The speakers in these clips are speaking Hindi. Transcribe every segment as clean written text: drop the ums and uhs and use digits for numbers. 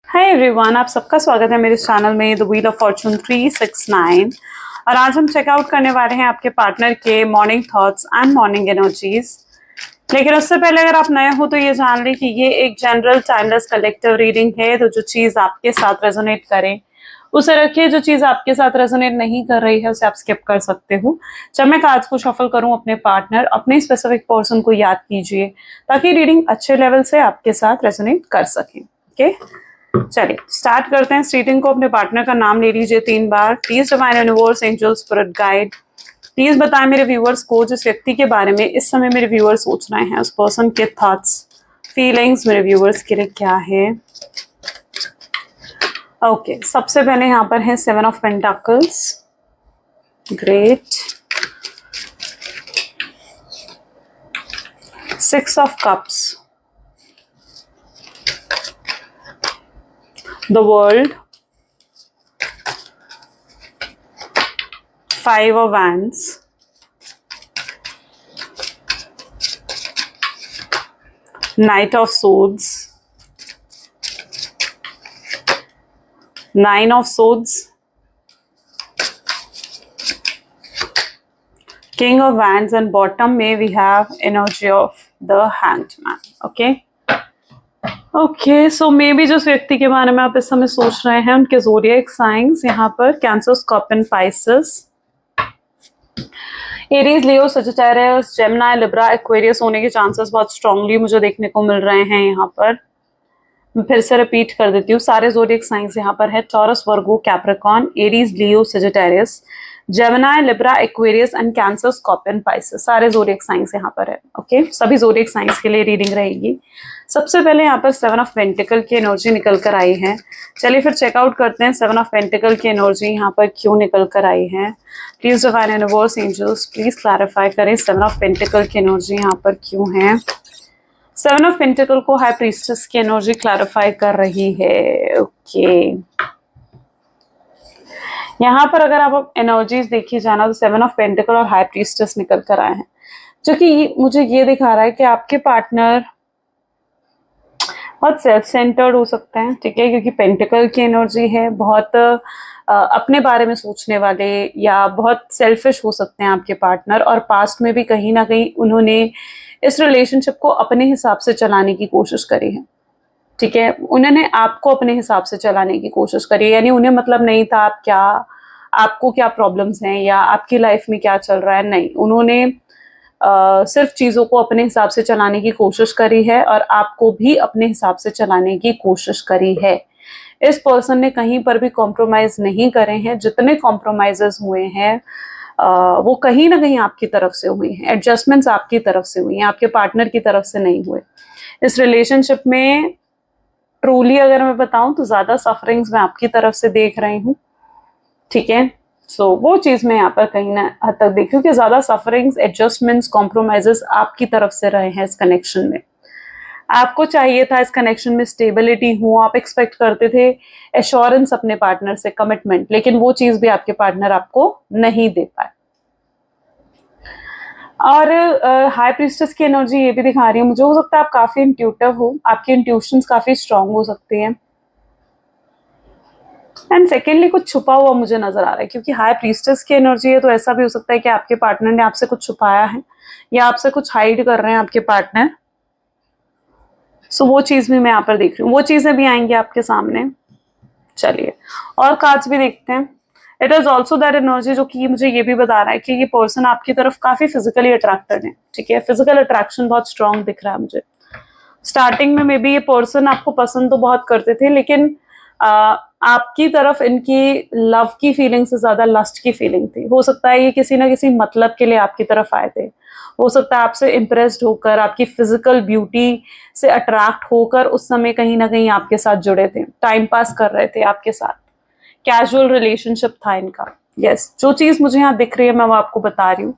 हाय एवरीवन, आप सबका स्वागत है मेरे चैनल में द व्हील ऑफ फॉर्चून 369। और आज हम चेकआउट करने वाले हैं आपके पार्टनर के morning thoughts and morning energies. लेकिन उससे पहले अगर आप नए हो तो ये जान लें कि ये एक जनरल टाइमलेस कलेक्टिव रीडिंग है। तो जो चीज आपके साथ रेजोनेट करे उसे रखिए, जो चीज आपके साथ रेजोनेट नहीं कर रही है उसे आप स्किप कर सकते हो। जब मैं कार्ड्स को शफल करूं, अपने पार्टनर, अपने स्पेसिफिक पर्सन को याद कीजिए ताकि रीडिंग अच्छे लेवल से आपके साथ रेजोनेट कर सके। ओके, चलिए स्टार्ट करते हैं इस रीडिंग को। अपने पार्टनर का नाम ले लीजिए 3 बार। Please divine universe, angel, spirit guide, please बताएं मेरे व्यूअर्स को जिस व्यक्ति के बारे में इस समय मेरे व्यूअर्स सोच रहे हैं, उस पर्सन के थॉट्स, फीलिंग्स मेरे व्यूअर्स के लिए क्या है। ओके, सबसे पहले यहाँ पर है 7 of pentacles. Great. 6 of cups, the world, 5 of wands, knight of swords, 9 of swords, king of wands, and bottom में we have energy of the hanged man. Okay, so may be जिस व्यक्ति के बारे में आप इस समय सोच रहे हैं उनके ज़ोडिएक साइंस यहाँ पर कैंसर, स्कॉर्पियन, पाइसेस, एरीज, लियो, सजिटेरियस, जेमिनी, लिब्रा, एक्वेरियस होने के चांसेस बहुत स्ट्रांगली मुझे देखने को मिल रहे हैं यहाँ पर। मैं फिर से रिपीट कर देती हूँ, सारे ज़ोडिएक साइंस यहाँ पर है। Taurus, Virgo, Capricorn, Aries, Leo, Sagittarius, Gemini, Libra, Aquarius and cancer, scorpion, Pisces, सारे ज़ोडिएक साइंस यहाँ पर है। ओके, सभी ज़ोडिएक साइंस के लिए रीडिंग रहेगी। सबसे पहले यहाँ पर 7 ऑफ पेंटिकल की एनर्जी निकल कर आई है। चलिए फिर चेकआउट करते हैं 7 ऑफ पेंटिकल की एनर्जी यहाँ पर क्यों निकल कर आई है। Please divine universe, angels, please clarify करें 7 ऑफ पेंटिकल की एनर्जी यहाँ पर क्यों है। 7 ऑफ पेंटिकल को हाई प्रीस्टेस की एनर्जी क्लैरिफाई कर रही है। ओके, यहाँ पर अगर आप एनर्जीज देखिए जाना तो 7 ऑफ पेंटिकल और हाई प्रीस्टेस निकल कर आए हैं, जो कि मुझे ये दिखा रहा है कि आपके पार्टनर बहुत सेल्फ सेंटर्ड हो सकते हैं, ठीक है, क्योंकि पेंटिकल की एनर्जी है। बहुत अपने बारे में सोचने वाले या बहुत सेल्फिश हो सकते हैं आपके पार्टनर, और पास्ट में भी कहीं ना कहीं उन्होंने इस रिलेशनशिप को अपने हिसाब से चलाने की कोशिश करी है, ठीक है। उन्होंने आपको अपने हिसाब से चलाने की कोशिश करी है, यानी उन्हें मतलब नहीं था आपको क्या प्रॉब्लम्स हैं या आपकी लाइफ में क्या चल रहा है। नहीं, उन्होंने सिर्फ चीज़ों को अपने हिसाब से चलाने की कोशिश करी है और आपको भी अपने हिसाब से चलाने की कोशिश करी है। इस पर्सन ने कहीं पर भी कॉम्प्रोमाइज नहीं करे हैं। जितने कॉम्प्रोमाइजेस हुए हैं वो कहीं ना कहीं आपकी तरफ से हुए हैं। एडजस्टमेंट्स आपकी तरफ से हुई हैं, आपके पार्टनर की तरफ से नहीं हुए। इस रिलेशनशिप में ट्रूली अगर मैं बताऊं तो ज़्यादा सफरिंग्स मैं आपकी तरफ से देख रही हूँ, ठीक है। सो वो चीज़ मैं यहाँ पर कहीं ना हद तक देखी हूँ कि ज़्यादा सफरिंग्स, एडजस्टमेंट्स, कॉम्प्रोमाइजेस आपकी तरफ से रहे हैं इस कनेक्शन में। आपको चाहिए था इस कनेक्शन में स्टेबिलिटी हो, आप एक्सपेक्ट करते थे एश्योरेंस अपने पार्टनर से, कमिटमेंट, लेकिन वो चीज़ भी आपके पार्टनर आपको नहीं दे पाए। और हाई प्रीस्टेस की एनर्जी ये भी दिखा रही है मुझे, हो सकता है आप काफ़ी इंट्यूटिव हो, आपकी इंट्यूशंस काफ़ी स्ट्रांग हो सकती हैं। एंड सेकेंडली कुछ छुपा हुआ मुझे नजर आ रहा है, क्योंकि हाई प्रीस्टेस की एनर्जी है तो ऐसा भी हो सकता है कि आपके पार्टनर ने आपसे कुछ छुपाया है या आपसे कुछ हाइड कर रहे हैं आपके पार्टनर। सो वो चीज भी मैं यहाँ पर देख रही हूँ, वो चीजें भी आएंगी आपके सामने। चलिए और कार्ड्स भी देखते हैं। It is also that energy जो कि मुझे ये भी बता रहा है कि ये पर्सन आपकी तरफ काफी फिजिकली अट्रैक्टेड है, ठीक है। फिजिकल अट्रैक्शन बहुत स्ट्रांग दिख रहा है मुझे। स्टार्टिंग में मे बी ये पर्सन आपको पसंद तो बहुत करते थे, लेकिन आपकी तरफ इनकी लव की फीलिंग से ज्यादा लस्ट की फीलिंग थी। हो सकता है ये किसी ना किसी मतलब के लिए आपकी तरफ आए थे। हो सकता है आपसे इम्प्रेस्ड होकर, आपकी फिजिकल ब्यूटी से अट्रैक्ट होकर उस समय कहीं ना कहीं आपके साथ जुड़े थे, टाइम पास कर रहे थे आपके साथ, कैजुअल रिलेशनशिप था इनका। यस, जो चीज मुझे यहाँ दिख रही है मैं वो आपको बता रही हूँ।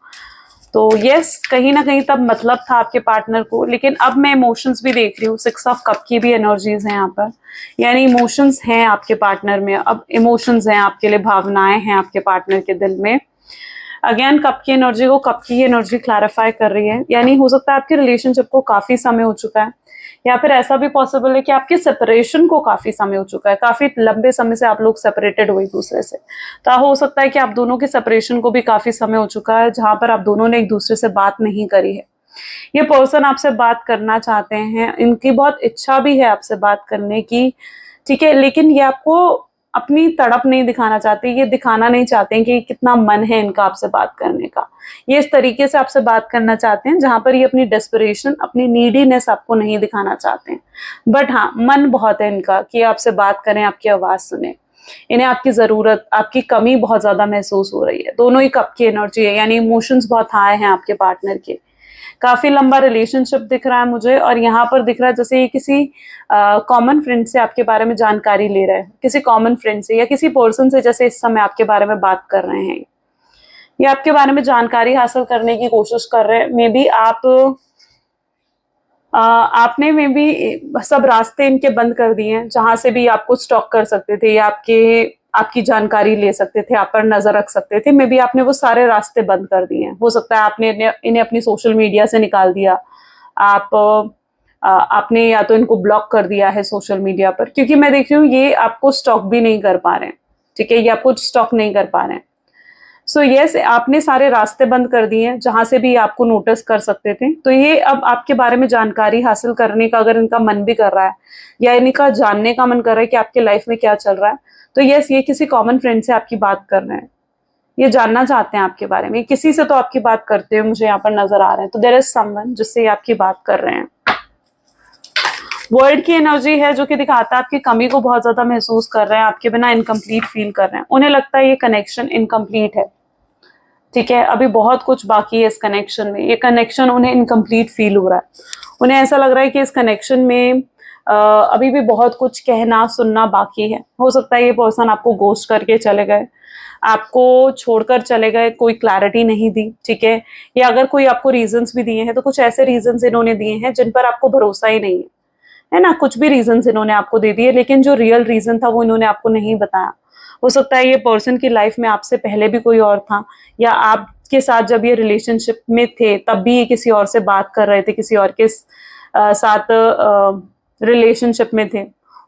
तो यस, कहीं ना कहीं तब मतलब था आपके पार्टनर को, लेकिन अब मैं इमोशंस भी देख रही हूँ। 6 ऑफ कप की भी एनर्जीज हैं यहाँ पर, यानी इमोशंस हैं आपके पार्टनर में। अब इमोशंस हैं आपके लिए, भावनाएं हैं आपके पार्टनर के दिल में। अगेन कप की एनर्जी को कप की एनर्जी क्लैरिफाई कर रही है, यानी हो सकता है आपके रिलेशनशिप को काफी समय हो चुका है या फिर ऐसा भी पॉसिबल है कि आपके सेपरेशन को काफी समय हो चुका है, काफी लंबे समय से आप लोग सेपरेटेड हुए एक दूसरे से। तो हो सकता है कि आप दोनों के सेपरेशन को भी काफी समय हो चुका है जहां पर आप दोनों ने एक दूसरे से बात नहीं करी है। ये पर्सन आपसे बात करना चाहते हैं, इनकी बहुत इच्छा भी है आपसे बात करने की, ठीक है, लेकिन ये आपको अपनी तड़प नहीं दिखाना चाहते, ये दिखाना नहीं चाहते हैं कि कितना मन है इनका आपसे बात करने का। ये इस तरीके से आपसे बात करना चाहते हैं जहां पर ये अपनी डेस्परेशन, अपनी नीडीनेस आपको नहीं दिखाना चाहते हैं। बट हाँ, मन बहुत है इनका कि आपसे बात करें, आपकी आवाज सुने। इन्हें आपकी जरूरत, आपकी कमी बहुत ज्यादा महसूस हो रही है। दोनों ही कप की एनर्जी है, यानी इमोशंस बहुत हाई हैं आपके पार्टनर के। काफी लंबा रिलेशनशिप दिख रहा है मुझे, और यहाँ पर दिख रहा है जैसे ये किसी कॉमन फ्रेंड से आपके बारे में जानकारी ले रहे हैं, किसी कॉमन फ्रेंड से या किसी पर्सन से जैसे इस समय आपके बारे में बात कर रहे हैं। ये आपके बारे में जानकारी हासिल करने की कोशिश कर रहे हैं। मे बी आपने मे बी सब रास्ते इनके बंद कर दिए हैं जहां से भी आपको स्टॉक कर सकते थे या आपकी जानकारी ले सकते थे, आप पर नजर रख सकते थे। मे बी आपने वो सारे रास्ते बंद कर दिए हैं। हो सकता है आपने इन्हें अपनी सोशल मीडिया से निकाल दिया, आपने या तो इनको ब्लॉक कर दिया है सोशल मीडिया पर, क्योंकि मैं देख रही हूँ ये आपको स्टॉक भी नहीं कर पा रहे हैं, ठीक है, ये आपको स्टॉक नहीं कर पा रहे हैं। सो यस, आपने सारे रास्ते बंद कर दिए हैं जहां से भी आपको नोटिस कर सकते थे। तो ये अब आपके बारे में जानकारी हासिल करने का अगर इनका मन भी कर रहा है या इनका जानने का मन कर रहा है कि आपके लाइफ में क्या चल रहा है, तो यस, ये किसी कॉमन फ्रेंड से आपकी बात कर रहे हैं, ये जानना चाहते हैं आपके बारे में। किसी से तो आपकी बात करते हुए मुझे यहाँ पर नजर आ रहे हैं। तो देयर इज समवन जिससे ये आपकी बात कर रहे हैं। वर्ल्ड की एनर्जी है जो कि दिखाता है आपकी कमी को बहुत ज्यादा महसूस कर रहे हैं, आपके बिना इनकम्प्लीट फील कर रहे हैं। उन्हें लगता है ये कनेक्शन इनकम्प्लीट है, ठीक है, अभी बहुत कुछ बाकी है इस कनेक्शन में। ये कनेक्शन उन्हें इनकम्प्लीट फील हो रहा है। उन्हें ऐसा लग रहा है कि इस कनेक्शन में अभी भी बहुत कुछ कहना सुनना बाकी है। हो सकता है ये पर्सन आपको गोस्ट करके चले गए, आपको छोड़कर चले गए, कोई क्लैरिटी नहीं दी, ठीक है, या अगर कोई आपको रीजंस भी दिए हैं तो कुछ ऐसे रीजंस इन्होंने दिए हैं जिन पर आपको भरोसा ही नहीं है ना। कुछ भी रीजंस इन्होंने आपको दे दिए, लेकिन जो रियल रीजन था वो इन्होंने आपको नहीं बताया। हो सकता है ये पर्सन की लाइफ में आपसे पहले भी कोई और था, या आपके साथ जब ये रिलेशनशिप में थे तब भी ये किसी और से बात कर रहे थे, किसी और के साथ रिलेशनशिप में थे।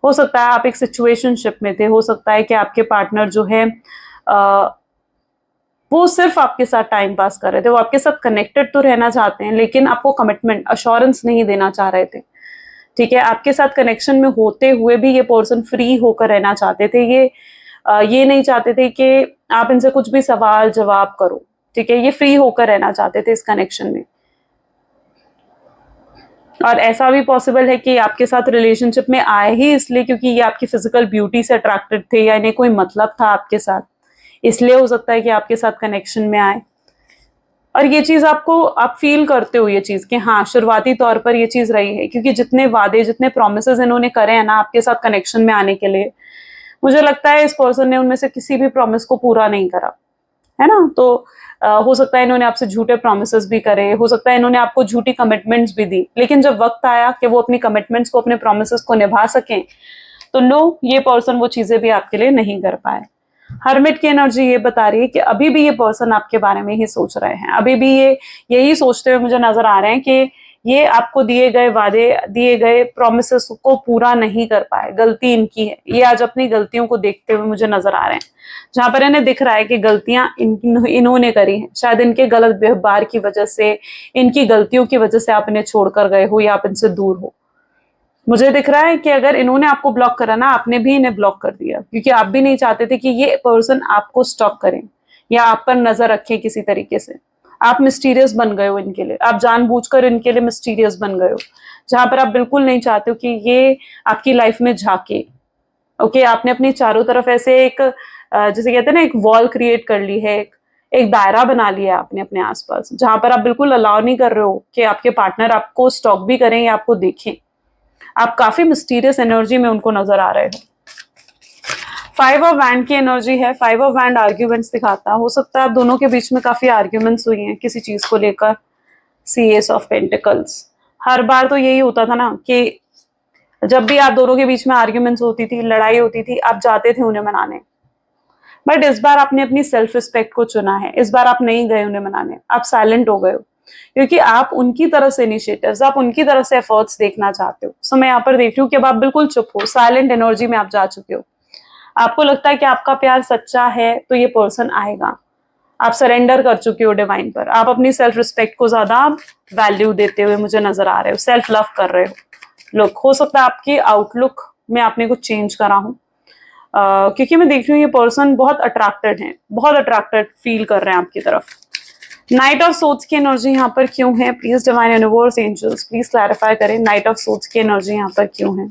हो सकता है आप एक सिचुएशनशिप में थे। हो सकता है कि आपके पार्टनर जो है वो सिर्फ आपके साथ टाइम पास कर रहे थे। वो आपके साथ कनेक्टेड तो रहना चाहते हैं, लेकिन आपको कमिटमेंट, अश्योरेंस नहीं देना चाह रहे थे, ठीक है। आपके साथ कनेक्शन में होते हुए भी ये पर्सन फ्री होकर रहना चाहते थे। ये नहीं चाहते थे कि आप इनसे कुछ भी सवाल जवाब करो, ठीक है। ये फ्री होकर रहना चाहते थे इस कनेक्शन में। और ऐसा भी पॉसिबल है कि आपके साथ रिलेशनशिप में आए ही इसलिए क्योंकि ये आपकी फिजिकल ब्यूटी से अट्रैक्टेड थे, या इन्हें कोई मतलब था आपके साथ, इसलिए हो सकता है कि आपके साथ कनेक्शन में आए। और ये चीज आप फील करते हो ये चीज कि हाँ, शुरुआती तौर पर ये चीज रही है, क्योंकि जितने वादे, जितने प्रोमिसेस इन्होंने करे हैं ना आपके साथ कनेक्शन में आने के लिए, मुझे लगता है इस पर्सन ने उनमें से किसी भी प्रॉमिस को पूरा नहीं करा, है ना। तो हो सकता है इन्होंने आपसे झूठे प्रोमिसेस भी करे, हो सकता है इन्होंने आपको झूठी कमिटमेंट्स भी दी, लेकिन जब वक्त आया कि वो अपनी कमिटमेंट्स को, अपने प्रोमिसेस को निभा सकें, तो नो, ये पर्सन वो चीजें भी आपके लिए नहीं कर पाए। हर्मिट की एनर्जी ये बता रही है कि अभी भी ये पर्सन आपके बारे में ही सोच रहे हैं, अभी भी ये यही सोचते हुए मुझे नजर आ रहे हैं कि ये आपको दिए गए वादे, दिए गए प्रोमिसेस को पूरा नहीं कर पाए, गलती इनकी है। ये आज अपनी गलतियों को देखते हुए मुझे नजर आ रहे हैं, जहां पर इन्हें दिख रहा है कि गलतियां इन्होंने करी हैं। शायद इनके गलत व्यवहार की वजह से, इनकी गलतियों की वजह से आप इन्हें छोड़कर गए हो या आप इनसे दूर हो। मुझे दिख रहा है कि अगर इन्होंने आपको ब्लॉक करा ना, आपने भी इन्हें ब्लॉक कर दिया, क्योंकि आप भी नहीं चाहते थे कि ये पर्सन आपको स्टॉक करें या आप पर नजर रखें किसी तरीके से। आप मिस्टीरियस बन गए हो इनके लिए, आप जानबूझकर इनके लिए मिस्टीरियस बन गए हो, जहां पर आप बिल्कुल नहीं चाहते हो कि ये आपकी लाइफ में झाके। ओके, आपने अपनी चारों तरफ ऐसे एक जैसे कहते हैं ना, एक वॉल क्रिएट कर ली है, एक दायरा बना लिया आपने अपने आसपास, जहां पर आप बिल्कुल अलाउ नहीं कर रहे हो कि आपके पार्टनर आपको स्टॉक भी करें या आपको देखें। आप काफी मिस्टीरियस एनर्जी में उनको नजर आ रहे हो। 5 ऑफ वैंड की एनर्जी है। 5 ऑफ वैंड आर्ग्यूमेंट्स दिखाता है। हो सकता है आप दोनों के बीच में काफी आर्ग्यूमेंट्स हुई हैं किसी चीज को लेकर। एस ऑफ पेंटिकल्स, हर बार तो यही होता था ना कि जब भी आप दोनों के बीच में आर्ग्यूमेंट्स होती थी, लड़ाई होती थी, आप जाते थे उन्हें मनाने। बट इस बार आपने अपनी सेल्फ रिस्पेक्ट को चुना है। इस बार आप नहीं गए उन्हें मनाने, आप साइलेंट हो गए हो। क्योंकि आप उनकी तरफ से इनिशिएटिव्स, आप उनकी तरफ से एफर्ट्स देखना चाहते हो। सो मैं यहाँ पर देख रही हूँ कि अब आप बिल्कुल चुप हो, साइलेंट एनर्जी में आप जा चुके हो। आपको लगता है कि आपका प्यार सच्चा है तो ये पर्सन आएगा। आप सरेंडर कर चुके हो डिवाइन पर, आप अपनी सेल्फ रिस्पेक्ट को ज्यादा वैल्यू देते हुए मुझे नजर आ रहे हो, सेल्फ लव कर रहे हो। लुक, हो सकता है आपकी आउटलुक में आपने कुछ चेंज करा हो, क्योंकि मैं देख रही हूँ ये पर्सन बहुत अट्रैक्टेड है, बहुत अट्रैक्टेड फील कर रहे हैं आपकी तरफ। नाइट ऑफ सोर्ड्स की एनर्जी यहाँ पर क्यों है? Please divine universe angels please clarify करें, नाइट ऑफ सोर्ड्स की एनर्जी यहाँ पर क्यों है?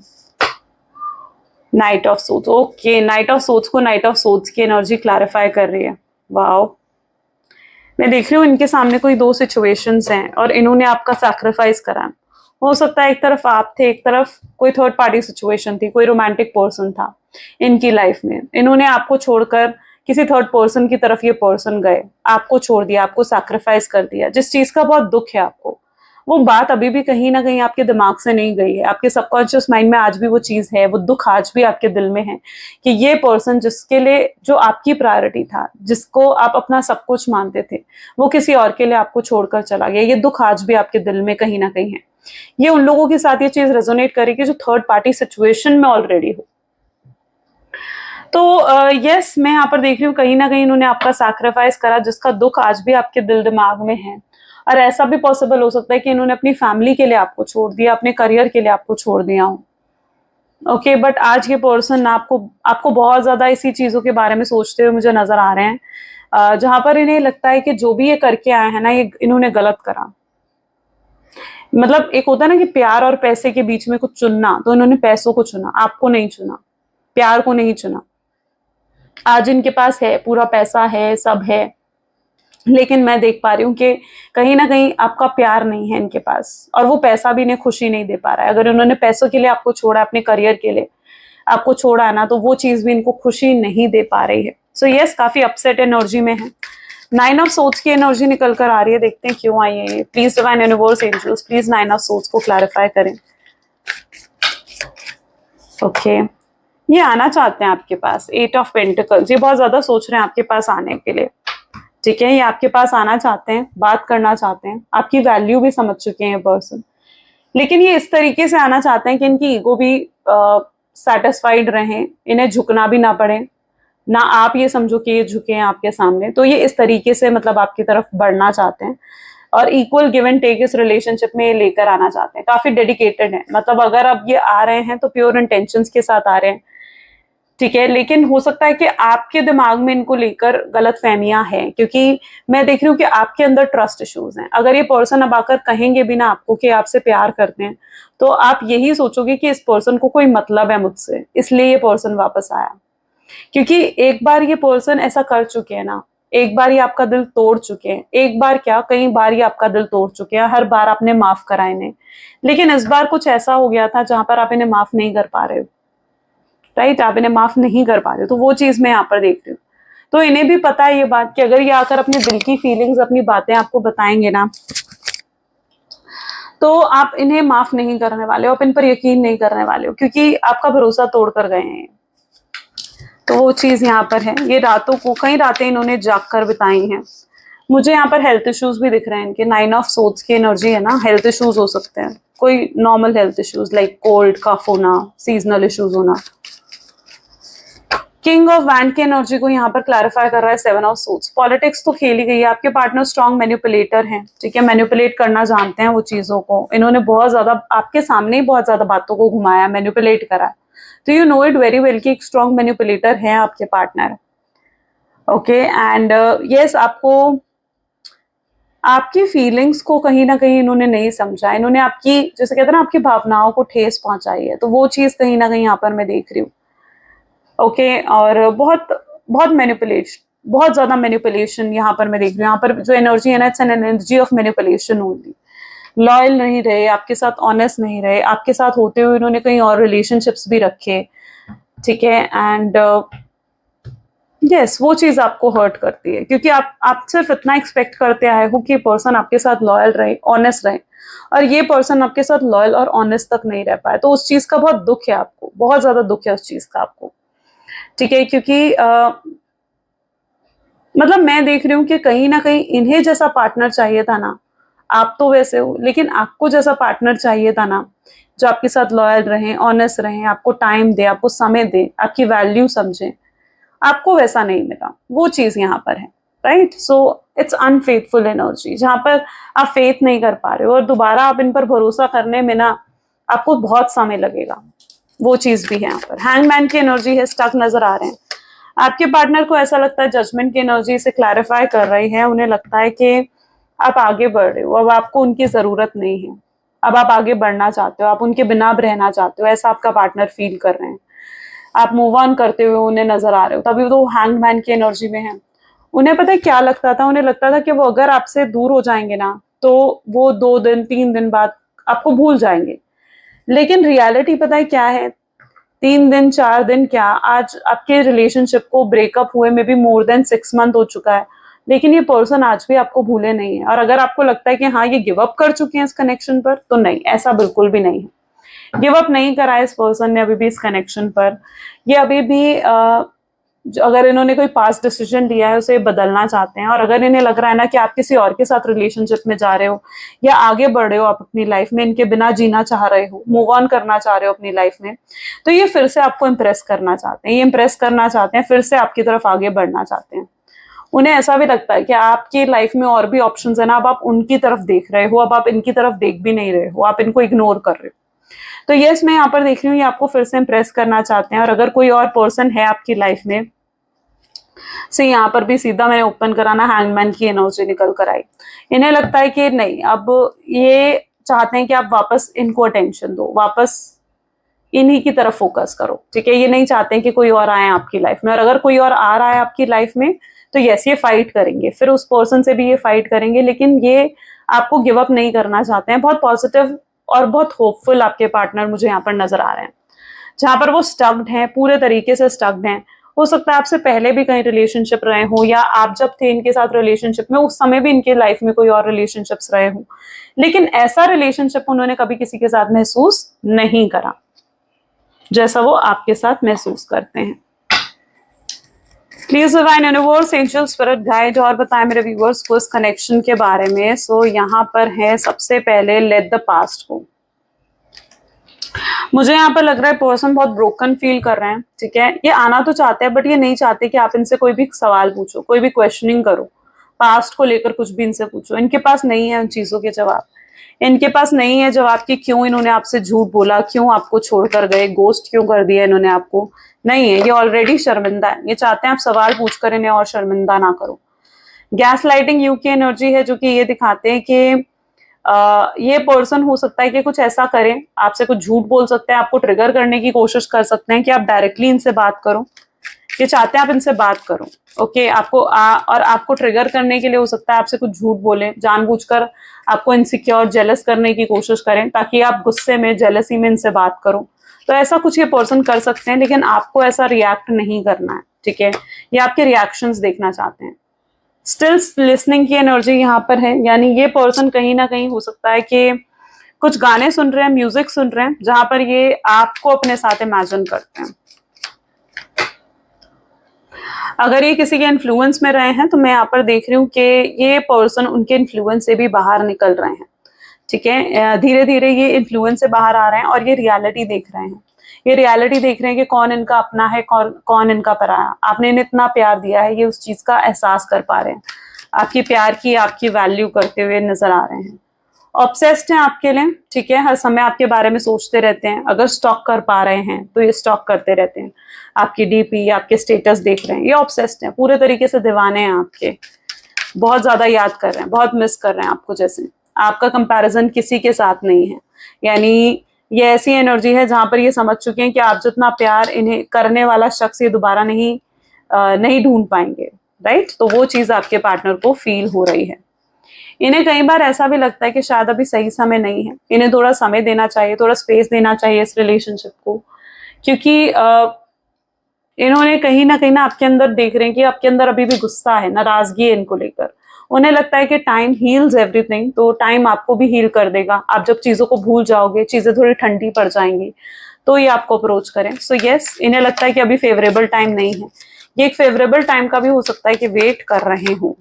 Knight of swords, okay, knight of swords को नाइट ऑफ सोर्ड्स की एनर्जी क्लैरिफाई कर रही है। वाओ, मैं देख रही हूँ इनके सामने कोई दो सिचुएशंस हैं और इन्होंने आपका सैक्रिफाइस करा। हो सकता है एक तरफ आप थे, एक तरफ कोई थर्ड पार्टी सिचुएशन थी, कोई रोमांटिक पर्सन था इनकी लाइफ में। इन्होंने आपको छोड़कर किसी थर्ड पर्सन की तरफ ये पर्सन गए, आपको छोड़ दिया, आपको सैक्रिफाइस कर दिया। जिस चीज का बहुत दुख है आपको, वो बात अभी भी कहीं ना कहीं आपके दिमाग से नहीं गई है, आपके सबकॉन्शियस माइंड में आज भी वो चीज है, वो दुख आज भी आपके दिल में है कि ये पर्सन जिसके लिए, जो आपकी प्रायोरिटी था, जिसको आप अपना सब कुछ मानते थे, वो किसी और के लिए आपको छोड़कर चला गया। ये दुख आज भी आपके दिल में कहीं ना कहीं है। ये उन लोगों के साथ ये चीज रेजोनेट करेगी जो थर्ड पार्टी सिचुएशन में ऑलरेडी हो। तो यस, मैं यहाँ पर देख रही हूँ कहीं ना कहीं इन्होंने आपका सैक्रिफाइस करा, जिसका दुख आज भी आपके दिल दिमाग में है। और ऐसा भी पॉसिबल हो सकता है कि इन्होंने अपनी फैमिली के लिए आपको छोड़ दिया, अपने करियर के लिए आपको छोड़ दिया हो। ओके, बट आज ये पर्सन आपको बहुत ज्यादा इसी चीजों के बारे में सोचते हुए मुझे नजर आ रहे हैं, जहां पर इन्हें लगता है कि जो भी ये करके आए हैं ना, ये इन्होंने गलत करा। मतलब एक होता है ना कि प्यार और पैसे के बीच में कुछ चुनना, तो इन्होंने पैसों को चुना, आपको नहीं चुना, प्यार को नहीं चुना। आज इनके पास है, पूरा पैसा है, सब है, लेकिन मैं देख पा रही हूँ कि कहीं ना कहीं आपका प्यार नहीं है इनके पास, और वो पैसा भी इन्हें खुशी नहीं दे पा रहा है। अगर उन्होंने पैसों के लिए आपको छोड़ा, अपने करियर के लिए आपको छोड़ा है ना, तो वो चीज भी इनको खुशी नहीं दे पा रही है। सो यस, काफी अपसेट एनर्जी में है। 9 ऑफ सोर्ड्स की एनर्जी निकल कर आ रही है, देखते हैं क्यों आई है। Please divine universe angels please 9 of swords को क्लैरिफाई करें। ओके, ये आना चाहते हैं आपके पास, 8 ऑफ पेंटिकल्स, ये बहुत ज्यादा सोच रहे हैं आपके पास आने के लिए। ठीक है, ये आपके पास आना चाहते हैं, बात करना चाहते हैं, आपकी वैल्यू भी समझ चुके हैं ये पर्सन, लेकिन ये इस तरीके से आना चाहते हैं कि इनकी ईगो भी सेटिस्फाइड रहे, इन्हें झुकना भी ना पड़े, ना आप ये समझो कि ये झुके हैं आपके सामने। तो ये इस तरीके से मतलब आपकी तरफ बढ़ना चाहते हैं और इक्वल गिव एंड टेक इस रिलेशनशिप में ये लेकर आना चाहते हैं। काफी डेडिकेटेड है, मतलब अगर अब ये आ रहे हैं तो प्योर इंटेंशंस के साथ आ रहे हैं। ठीक है, लेकिन हो सकता है कि आपके दिमाग में इनको लेकर गलत फहमियां हैं, क्योंकि मैं देख रही हूँ कि आपके अंदर ट्रस्ट इश्यूज हैं। अगर ये पर्सन अब आकर कहेंगे भी ना आपको कि आपसे प्यार करते हैं, तो आप यही सोचोगे कि इस पर्सन को कोई मतलब है मुझसे, इसलिए ये पर्सन वापस आया। क्योंकि एक बार ये पर्सन ऐसा कर चुके हैं ना, एक बार ये आपका दिल तोड़ चुके हैं, एक बार क्या कई बार ये आपका दिल तोड़ चुके हैं, हर बार आपने माफ करा इन्हें, लेकिन इस बार कुछ ऐसा हो गया था जहां पर आप इन्हें माफ नहीं कर पा रहे हो। राइट, आप इन्हें माफ नहीं कर पा रहे हो, तो वो चीज मैं यहाँ पर देख रही हूँ। तो इन्हें भी पता है ये बात कि अगर ये आकर अपने दिल की फीलिंग्स, अपनी बातें आपको बताएंगे ना, तो आप इन्हें माफ नहीं करने वाले हो, आप इन पर यकीन नहीं करने वाले हो, क्योंकि आपका भरोसा तोड़ कर गए हैं। तो वो चीज यहाँ पर है। ये रातों को, कई रातें इन्होंने जाग कर बिताई हैं। मुझे यहाँ पर हेल्थ इश्यूज भी दिख रहे हैं इनके। 9 ऑफ सोर्ड्स की एनर्जी है ना, हेल्थ इश्यूज हो सकते हैं, कोई normal health issues like cold, cough होना, सीजनल इश्यूज होना। किंग ऑफ वैंड की एनर्जी को यहाँ पर क्लैरिफाई कर रहा है 7 ऑफ सोर्ड्स। पॉलिटिक्स तो खेली गई है, आपके पार्टनर स्ट्रॉन्ग मैनिपुलेटर हैं। ठीक है, मैनिपुलेट करना जानते हैं वो चीजों को। इन्होंने बहुत ज्यादा आपके सामने ही बहुत ज्यादा बातों को घुमाया, मैनिपुलेट करा। तो you know it very well कि एक स्ट्रॉन्ग मैनिपुलेटर है आपके पार्टनर। ओके, एंड यस, आपकी फीलिंग्स को कहीं ना कहीं इन्होंने नहीं समझा। इन्होंने आपकी, जैसे कहते हैं ना, आपकी भावनाओं को ठेस पहुंचाई है। तो वो चीज कहीं ना कहीं यहाँ पर मैं देख रही हूँ। ओके, और बहुत बहुत मैनिपुलेशन, बहुत ज्यादा मैनिपुलेशन यहाँ पर मैं देख रही हूँ। यहाँ पर जो एनर्जी है ना, it's an energy of manipulation only. Loyal नहीं रहे आपके साथ, ऑनेस्ट नहीं रहे आपके साथ, होते हुए इन्होंने कहीं और रिलेशनशिप्स भी रखे। ठीक है, एंड यस, वो चीज आपको हर्ट करती है, क्योंकि आप सिर्फ इतना एक्सपेक्ट करते आए हो कि पर्सन आपके साथ लॉयल रहे, ऑनेस्ट रहे, और ये पर्सन आपके साथ लॉयल और ऑनेस्ट तक नहीं रह पाए। तो उस चीज का बहुत दुख है आपको, बहुत ज्यादा दुख है उस चीज का आपको। ठीक है, क्योंकि मतलब मैं देख रही हूँ कि कहीं ना कहीं इन्हें जैसा पार्टनर चाहिए था ना, आप तो वैसे हो, लेकिन आपको जैसा पार्टनर चाहिए था ना, जो आपके साथ लॉयल रहे, ऑनेस्ट रहे, आपको टाइम दे, आपको समय दे, आपकी वैल्यू समझे, आपको वैसा नहीं मिला। वो चीज यहाँ पर है, right. So it's unfaithful energy, जहां पर आप फेथ नहीं कर पा रहे हो और दोबारा आप इन पर भरोसा करने में ना आपको बहुत समय लगेगा। वो चीज भी है यहाँ पर। हैंगमैन की एनर्जी है, स्टक नजर आ रहे हैं। आपके पार्टनर को ऐसा लगता है, जजमेंट की एनर्जी से क्लैरिफाई कर रही है, उन्हें लगता है कि आप आगे बढ़ रहे हो, अब आपको उनकी जरूरत नहीं है, अब आप आगे बढ़ना चाहते हो, आप उनके बिना अब रहना चाहते हो, ऐसा आपका पार्टनर फील कर रहे हैं। आप मूव ऑन करते हुए उन्हें नजर आ रहे हो, तभी तो हैंगमैन की एनर्जी में है। उन्हें पता है क्या लगता था, उन्हें लगता था कि वो अगर आपसे दूर हो जाएंगे ना तो वो 2 दिन 3 दिन बाद आपको भूल जाएंगे। लेकिन रियलिटी पता है क्या है, 3 दिन 4 दिन क्या, आज आपके रिलेशनशिप को ब्रेकअप हुए में भी मोर देन 6 मंथ हो चुका है, लेकिन ये पर्सन आज भी आपको भूले नहीं है। और अगर आपको लगता है कि हाँ ये गिव अप कर चुके हैं इस कनेक्शन पर, तो नहीं, ऐसा बिल्कुल भी नहीं है। गिव अप नहीं करा है इस पर्सन ने अभी भी इस कनेक्शन पर। ये अभी भी अगर इन्होंने कोई पास्ट डिसीजन लिया है उसे बदलना चाहते हैं, और अगर इन्हें लग रहा है ना कि आप किसी और के साथ रिलेशनशिप में जा रहे हो या आगे बढ़ रहे हो आप अपनी लाइफ में, इनके बिना जीना चाह रहे हो, मूव ऑन करना चाह रहे हो अपनी लाइफ में, तो ये फिर से आपको इम्प्रेस करना चाहते हैं, ये इम्प्रेस करना चाहते हैं, फिर से आपकी तरफ आगे बढ़ना चाहते हैं। उन्हें ऐसा भी लगता है कि आपकी लाइफ में और भी ऑप्शंस है ना, अब आप उनकी तरफ देख रहे हो, अब आप इनकी तरफ देख भी नहीं रहे हो, आप इनको इग्नोर कर रहे हो। तो यस, मैं यहाँ पर देख रही हूँ ये आपको फिर से इम्प्रेस करना चाहते हैं। और अगर कोई और पर्सन है आपकी लाइफ में से, यहाँ पर भी सीधा मैंने ओपन कराना हैंगमैन की एनर्जी निकल कर आई। इन्हें लगता है कि नहीं, अब ये चाहते हैं कि आप वापस इनको अटेंशन दो, वापस इन्हीं की तरफ फोकस करो, ठीक है। ये नहीं चाहते हैं कि कोई और आए आपकी लाइफ में, और अगर कोई और आ रहा है आपकी लाइफ में तो यस, ये फाइट करेंगे, फिर उस पर्सन से भी ये फाइट करेंगे, लेकिन ये आपको गिव अप नहीं करना चाहते हैं। बहुत पॉजिटिव और बहुत होपफुल आपके पार्टनर मुझे यहाँ पर नजर आ रहे हैं। जहां पर वो स्टक्ड हैं, पूरे तरीके से स्टक्ड हैं। हो सकता है आपसे पहले भी कहीं रिलेशनशिप रहे हो, या आप जब थे इनके साथ रिलेशनशिप में उस समय भी इनके लाइफ में कोई और रिलेशनशिप्स रहे हो, लेकिन ऐसा रिलेशनशिप उन्होंने कभी किसी के साथ महसूस नहीं करा जैसा वो आपके साथ महसूस करते हैं। Please divine universe, angel, spirit guide और बताएं मेरे व्यूअर्स को इस कनेक्शन के बारे में। सो यहाँ पर है सबसे पहले लेट द पास्ट गो। मुझे यहाँ पर लग रहा है पर्सन बहुत ब्रोकन फील कर रहे हैं, ठीक है। ये आना तो चाहते हैं बट ये नहीं चाहते कि आप इनसे कोई भी सवाल पूछो, कोई भी क्वेश्चनिंग करो, पास्ट को लेकर कुछ भी इनसे पूछो। इनके पास नहीं है उन चीजों के जवाब, इनके पास नहीं है जवाब कि क्यों इन्होंने आपसे झूठ बोला, क्यों आपको छोड़कर गए, गोस्ट क्यों कर दिया इन्होंने आपको, नहीं है। ये ऑलरेडी शर्मिंदा है, ये चाहते हैं आप सवाल पूछकर इन्हें और शर्मिंदा ना करो। गैस लाइटिंग यू की एनर्जी है, जो कि ये दिखाते हैं कि ये पर्सन हो सकता है कि कुछ ऐसा करें, आपसे कुछ झूठ बोल सकते हैं, आपको ट्रिगर करने की कोशिश कर सकते हैं कि आप डायरेक्टली इनसे बात करो। ये चाहते हैं आप इनसे बात करो, ओके। और आपको ट्रिगर करने के लिए हो सकता है आपसे कुछ झूठ बोले, जानबूझकर आपको इनसिक्योर, जेलस करने की कोशिश करें, ताकि आप गुस्से में, जेलसी में इनसे बात करो। तो ऐसा कुछ ये पर्सन कर सकते हैं, लेकिन आपको ऐसा रिएक्ट नहीं करना है, ठीक है। ये आपके रिएक्शंस देखना चाहते हैं। स्टिल लिसनिंग की एनर्जी यहाँ पर है, यानी ये पर्सन कहीं ना कहीं हो सकता है कि कुछ गाने सुन रहे हैं, म्यूजिक सुन रहे हैं, जहां पर ये आपको अपने साथ इमेजिन करते हैं। अगर ये किसी के इन्फ्लुएंस में रहे हैं तो मैं यहाँ पर देख रही हूँ कि ये पर्सन उनके इन्फ्लुएंस से भी बाहर निकल रहे हैं, ठीक है। धीरे धीरे ये इन्फ्लुएंस से बाहर आ रहे हैं और ये रियलिटी देख रहे हैं। ये रियलिटी देख रहे हैं कि कौन इनका अपना है, कौन इनका पराया। आपने इन्हें इतना प्यार दिया है, ये उस चीज का एहसास कर पा रहे हैं, आपकी प्यार की, आपकी वैल्यू करते हुए नजर आ रहे हैं। ऑब्सेस्ड हैं आपके लिए, ठीक है। हर समय आपके बारे में सोचते रहते हैं। अगर स्टॉक कर पा रहे हैं तो ये स्टॉक करते रहते हैं, आपकी डीपी, आपके स्टेटस देख रहे हैं। ये ऑब्सेस्ड हैं, पूरे तरीके से दीवाने हैं आपके, बहुत ज्यादा याद कर रहे हैं, बहुत मिस कर रहे हैं आपको। जैसे आपका कंपैरिजन किसी के साथ नहीं है, यानी ये ऐसी एनर्जी है जहां पर ये समझ चुके हैं कि आप जितना प्यार इन्हें करने वाला शख्स ये दोबारा नहीं ढूंढ पाएंगे, राइट। तो वो चीज आपके पार्टनर को फील हो रही है। इन्हें कई बार ऐसा भी लगता है कि शायद अभी सही समय नहीं है, इन्हें थोड़ा समय देना चाहिए, थोड़ा स्पेस देना चाहिए इस रिलेशनशिप को, क्योंकि इन्होंने कहीं ना आपके अंदर देख रहे हैं कि आपके अंदर अभी भी गुस्सा है, नाराजगी है इनको लेकर। उन्हें लगता है कि टाइम हील्स एवरीथिंग, तो टाइम आपको भी हील कर देगा। आप जब चीजों को भूल जाओगे, चीजें थोड़ी ठंडी पड़ जाएंगी, तो ये आपको अप्रोच करें। सो यस, इन्हें लगता है कि अभी फेवरेबल टाइम नहीं है। ये एक फेवरेबल टाइम का भी हो सकता है कि वेट कर रहे हो।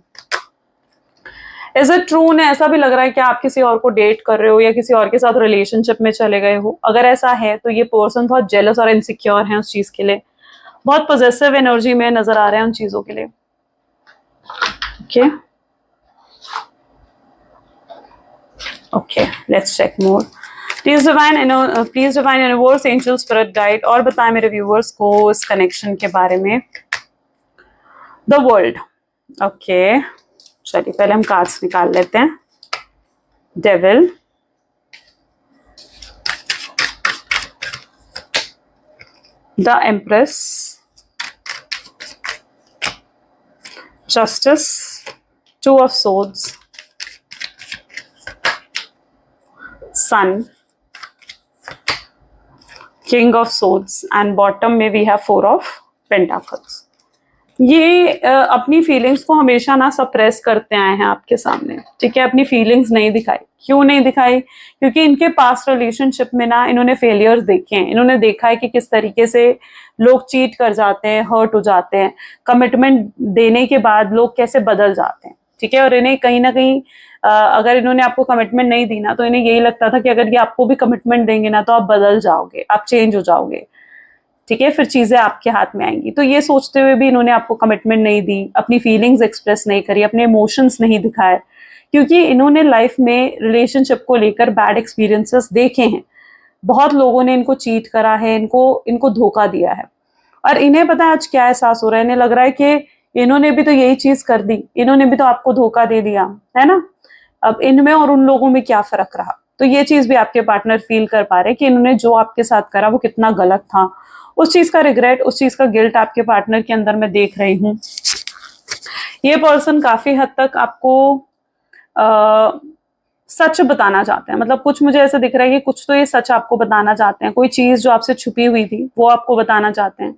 Is it true? उन्हें ऐसा भी लग रहा है कि आप किसी और को डेट कर रहे हो या किसी और के साथ रिलेशनशिप में चले गए हो। अगर ऐसा है तो ये पर्सन बहुत जेलस और इनसिक्योर है उस चीज के लिए, बहुत पॉजिटिव एनर्जी में नजर आ रहे हैं उन चीजों के लिए। Okay okay, let's check more. Please divine universe, angel, spirit guide, और बताएं मेरे व्यूवर्स को इस कनेक्शन के बारे में। The world. ओके, चलिए पहले हम कार्ड्स निकाल लेते हैं। Devil, the empress, justice, two of swords, sun, king of swords, and bottom में we have four of pentacles. ये अपनी फीलिंग्स को हमेशा ना सप्रेस करते आए हैं आपके सामने, ठीक है। अपनी फीलिंग्स नहीं दिखाई। क्यों नहीं दिखाई? क्योंकि इनके पास्ट रिलेशनशिप में ना इन्होंने फेलियर्स देखे हैं। इन्होंने देखा है कि किस तरीके से लोग चीट कर जाते हैं, हर्ट हो जाते हैं, कमिटमेंट देने के बाद लोग कैसे बदल जाते हैं, ठीक है। और इन्हें कहीं ना कहीं अगर इन्होंने आपको कमिटमेंट नहीं दी ना, तो इन्हें यही लगता था कि अगर ये आपको भी कमिटमेंट देंगे ना तो आप बदल जाओगे, आप चेंज हो जाओगे, ठीक है, फिर चीजें आपके हाथ में आएंगी। तो ये सोचते हुए भी इन्होंने आपको कमिटमेंट नहीं दी, अपनी फीलिंग्स एक्सप्रेस नहीं करी, अपने इमोशंस नहीं दिखाए, क्योंकि इन्होंने लाइफ में रिलेशनशिप को लेकर बैड एक्सपीरियंसेस देखे हैं। बहुत लोगों ने इनको चीट करा है, इनको धोखा दिया है, और इन्हें पता है आज क्या एहसास हो रहा है। इन्हें लग रहा है कि इन्होंने भी तो यही चीज कर दी, इन्होंने भी तो आपको धोखा दे दिया है ना। अब इनमें और उन लोगों में क्या फर्क रहा? तो ये चीज भी आपके पार्टनर फील कर पा रहे हैं कि इन्होंने जो आपके साथ करा वो कितना गलत था। उस चीज का रिग्रेट, उस चीज का गिल्ट आपके पार्टनर के अंदर मैं देख रही हूँ। ये पर्सन काफी हद तक आपको सच बताना चाहते हैं। मतलब कुछ मुझे ऐसा दिख रहा है कि कुछ तो ये सच आपको बताना चाहते हैं। कोई चीज जो आपसे छुपी हुई थी वो आपको बताना चाहते हैं।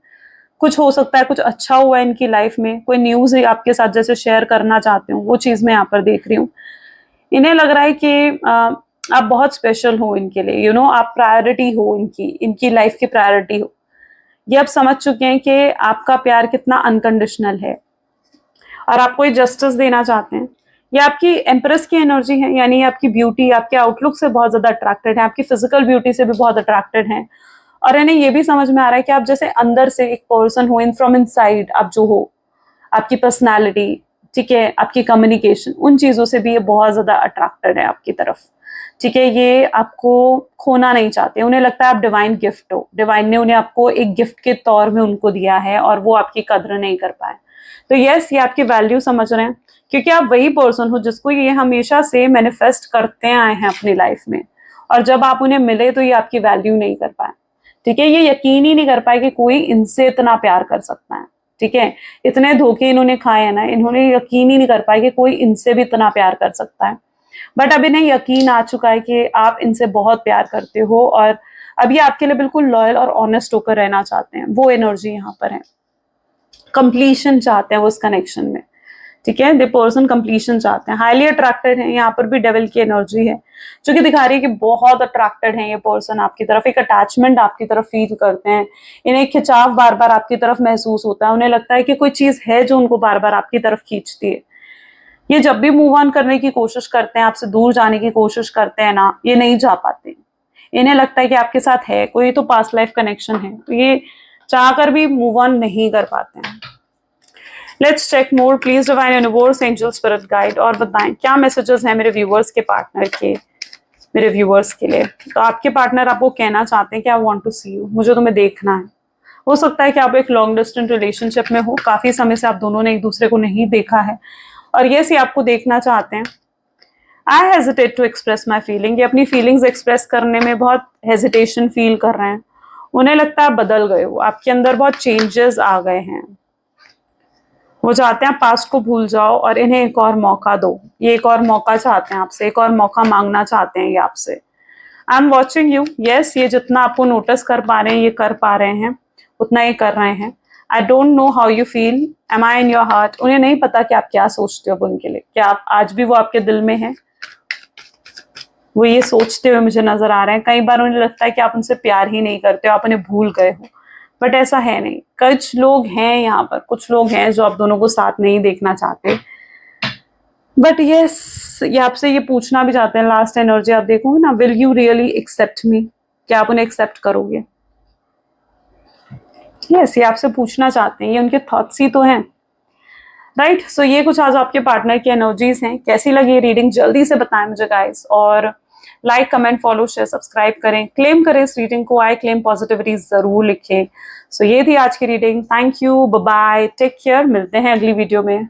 कुछ हो सकता है कुछ अच्छा हुआ है इनकी लाइफ में, कोई न्यूज आपके साथ जैसे शेयर करना चाहते हो, वो चीज मैं यहाँ पर देख रही हूँ। इन्हें लग रहा है कि आप बहुत स्पेशल हो इनके लिए, यू नो, आप प्रायोरिटी हो इनकी लाइफ की प्रायोरिटी हो। ये अब समझ चुके हैं कि आपका प्यार कितना अनकंडीशनल है, और आपको ये जस्टिस देना चाहते हैं। ये आपकी एम्प्रेस की एनर्जी है, यानी आपकी ब्यूटी, आपके आउटलुक से बहुत ज्यादा अट्रैक्टेड है, आपकी फिजिकल ब्यूटी से भी बहुत अट्रैक्टेड है। और इन्हें ये भी समझ में आ रहा है कि आप जैसे अंदर से एक पर्सन हो, इन फ्रॉम इनसाइड आप जो हो, आपकी पर्सनैलिटी, ठीक है, आपकी कम्युनिकेशन, उन चीजों से भी ये बहुत ज्यादा अट्रैक्टेड है आपकी तरफ, ठीक है। ये आपको खोना नहीं चाहते। उन्हें लगता है आप डिवाइन गिफ्ट हो, डिवाइन ने उन्हें आपको एक गिफ्ट के तौर में उनको दिया है, और वो आपकी कद्र नहीं कर पाए। तो यस, ये आपकी वैल्यू समझ रहे हैं, क्योंकि आप वही पर्सन हो जिसको ये हमेशा से मैनिफेस्ट करते आए हैं अपनी लाइफ में, और जब आप उन्हें मिले तो ये आपकी वैल्यू नहीं कर पाए, ठीक है। ये यकीन ही नहीं कर पाए कि कोई इनसे इतना प्यार कर सकता है, ठीक है। इतने धोखे इन्होंने खाए हैं ना, इन्होंने यकीन ही नहीं कर पाए कि कोई इनसे भी इतना प्यार कर सकता है। बट अब इन्हें यकीन आ चुका है कि आप इनसे बहुत प्यार करते हो, और अब ये आपके लिए बिल्कुल लॉयल और ऑनेस्ट होकर रहना चाहते हैं। वो एनर्जी यहाँ पर है। कंप्लीशन चाहते हैं वो इस कनेक्शन में, ठीक है। द पर्सन कंप्लीशन चाहते हैं, हाईली अट्रैक्टेड है। यहाँ पर भी डेविल की एनर्जी है जो कि दिखा रही है कि बहुत अट्रैक्टेड है ये पर्सन आपकी तरफ, एक अटैचमेंट आपकी तरफ फील करते हैं। इन्हें खिंचाव बार बार आपकी तरफ महसूस होता है। उन्हें लगता है कि कोई चीज है जो उनको बार बार आपकी तरफ खींचती है। ये जब भी मूव ऑन करने की कोशिश करते हैं, आपसे दूर जाने की कोशिश करते हैं ना, ये नहीं जा पाते। इन्हें लगता है कि आपके साथ है कोई तो पास्ट लाइफ कनेक्शन है, तो ये चाहकर भी मूव ऑन नहीं कर पाते हैं। Let's check more. Please divine universe, angel, spirit guide, और बताएं क्या मैसेजेस हैं मेरे व्यूवर्स के पार्टनर के, मेरे व्यूवर्स के लिए। तो आपके पार्टनर आपको कहना चाहते हैं कि I want to see you, मुझे तुम्हें देखना है। हो सकता है कि आप एक लॉन्ग डिस्टेंस रिलेशनशिप में हो, काफी समय से आप दोनों ने एक दूसरे को नहीं देखा है, और ये सी आपको देखना चाहते हैं। I hesitate to express my feeling, ये अपनी फीलिंग्स एक्सप्रेस करने में बहुत हेजिटेशन फील कर रहे हैं। उन्हें लगता है आप बदल गए हो, आपके अंदर बहुत चेंजेस आ गए हैं। वो चाहते हैं पास्ट को भूल जाओ और इन्हें एक और मौका दो। ये एक और मौका चाहते हैं आपसे, एक और मौका मांगना चाहते हैं ये आपसे। I am watching you, yes, ये जितना आपको नोटिस कर पा रहे हैं, ये कर पा रहे हैं, उतना ये कर रहे हैं। I don't know how you feel, am I in your heart, उन्हें नहीं पता कि आप क्या सोचते हो उनके लिए, क्या आप आज भी वो आपके दिल में है। वो ये सोचते हुए मुझे नजर आ रहे हैं। कई बार उन्हें लगता है कि आप उनसे प्यार ही नहीं करते हो, आप उन्हें भूल गए हो, बट ऐसा है नहीं। कुछ लोग हैं यहाँ पर, कुछ लोग हैं जो आप दोनों को साथ नहीं देखना चाहते। बट ये आपसे ये पूछना भी चाहते हैं, लास्ट एनर्जी आप देखोगे ना, विल यू रियली एक्सेप्ट मी, क्या आप उन्हें एक्सेप्ट करोगे? यस, ये आपसे पूछना चाहते हैं, ये उनके थॉट्स ही तो हैं, राइट। सो ये कुछ आज आपके पार्टनर की एनर्जीज हैं। कैसी लगी ये रीडिंग जल्दी से बताएं मुझे गाइस, और like comment follow share subscribe करें, क्लेम करें इस रीडिंग को, आई क्लेम पॉजिटिविटी जरूर लिखें। सो ये थी आज की reading. Thank you, bye bye, take care, मिलते हैं अगली वीडियो में।